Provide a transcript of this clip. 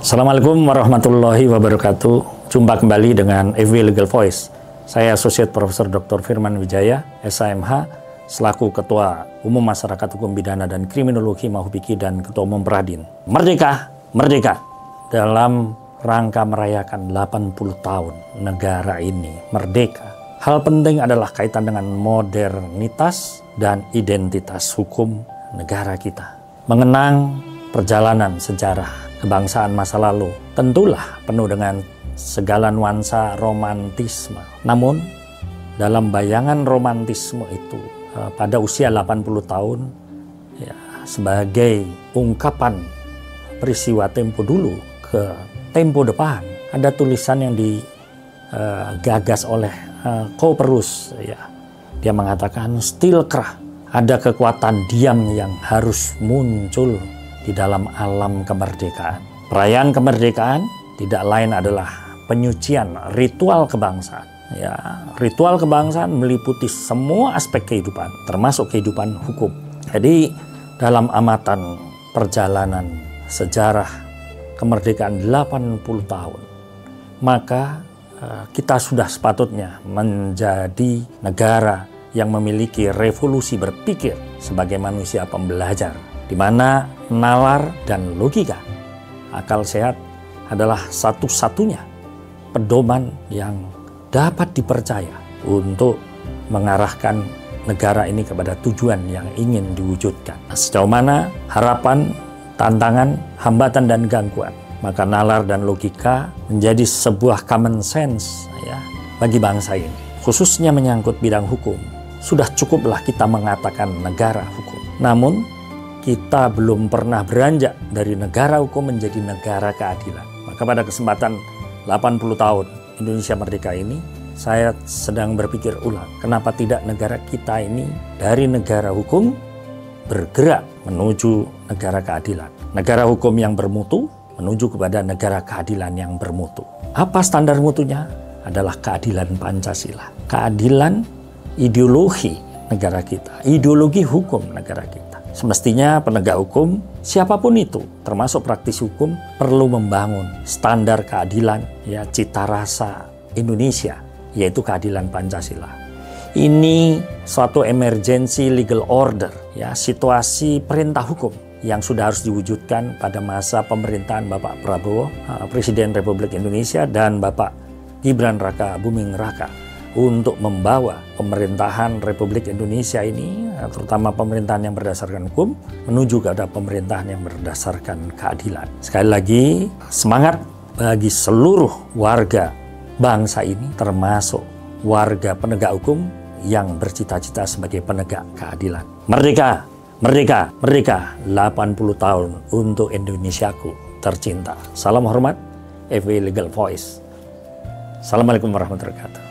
Assalamualaikum warahmatullahi wabarakatuh. Jumpa kembali dengan FW Legal Voice. Saya Associate Profesor Dr. Firman Wijaya, SHMH, selaku Ketua Umum Masyarakat Hukum Pidana dan Kriminologi Mahupiki dan Ketua Umum Pradin. Merdeka, merdeka. Dalam rangka merayakan 80 tahun negara ini merdeka. Hal penting adalah kaitan dengan modernitas dan identitas hukum negara kita. Mengenang perjalanan sejarah kebangsaan masa lalu tentulah penuh dengan segala nuansa romantisme. Namun dalam bayangan romantisme itu pada usia 80 tahun ya, sebagai ungkapan peristiwa tempo dulu ke tempo depan, ada tulisan yang digagas oleh Koperus ya. Dia mengatakan still kerah, ada kekuatan diam yang harus muncul di dalam alam kemerdekaan. Perayaan kemerdekaan tidak lain adalah penyucian ritual kebangsaan. Ya, ritual kebangsaan meliputi semua aspek kehidupan, termasuk kehidupan hukum. Jadi dalam amatan perjalanan sejarah kemerdekaan 80 tahun, maka kita sudah sepatutnya menjadi negara yang memiliki revolusi berpikir sebagai manusia pembelajar, di mana nalar dan logika, akal sehat adalah satu-satunya pedoman yang dapat dipercaya untuk mengarahkan negara ini kepada tujuan yang ingin diwujudkan. Sejauh mana harapan, tantangan, hambatan, dan gangguan, maka nalar dan logika menjadi sebuah common sense ya, bagi bangsa ini. Khususnya menyangkut bidang hukum, sudah cukuplah kita mengatakan negara hukum. Namun kita belum pernah beranjak dari negara hukum menjadi negara keadilan. Maka pada kesempatan 80 tahun Indonesia merdeka ini, saya sedang berpikir ulang, kenapa tidak negara kita ini dari negara hukum bergerak menuju negara keadilan. Negara hukum yang bermutu menuju kepada negara keadilan yang bermutu. Apa standar mutunya? Adalah keadilan Pancasila. Keadilan ideologi negara kita, ideologi hukum negara kita. Semestinya penegak hukum, siapapun itu, termasuk praktis hukum, perlu membangun standar keadilan, ya, cita rasa Indonesia, yaitu keadilan Pancasila. Ini suatu emergency legal order, ya, situasi perintah hukum yang sudah harus diwujudkan pada masa pemerintahan Bapak Prabowo, Presiden Republik Indonesia, dan Bapak Gibran Raka Buming Raka, untuk membawa pemerintahan Republik Indonesia ini, terutama pemerintahan yang berdasarkan hukum, menuju kepada pemerintahan yang berdasarkan keadilan. Sekali lagi, semangat bagi seluruh warga bangsa ini, termasuk warga penegak hukum yang bercita-cita sebagai penegak keadilan. Merdeka, merdeka, merdeka, 80 tahun untuk Indonesiaku tercinta. Salam hormat, FW Legal Voice. Assalamualaikum warahmatullahi wabarakatuh.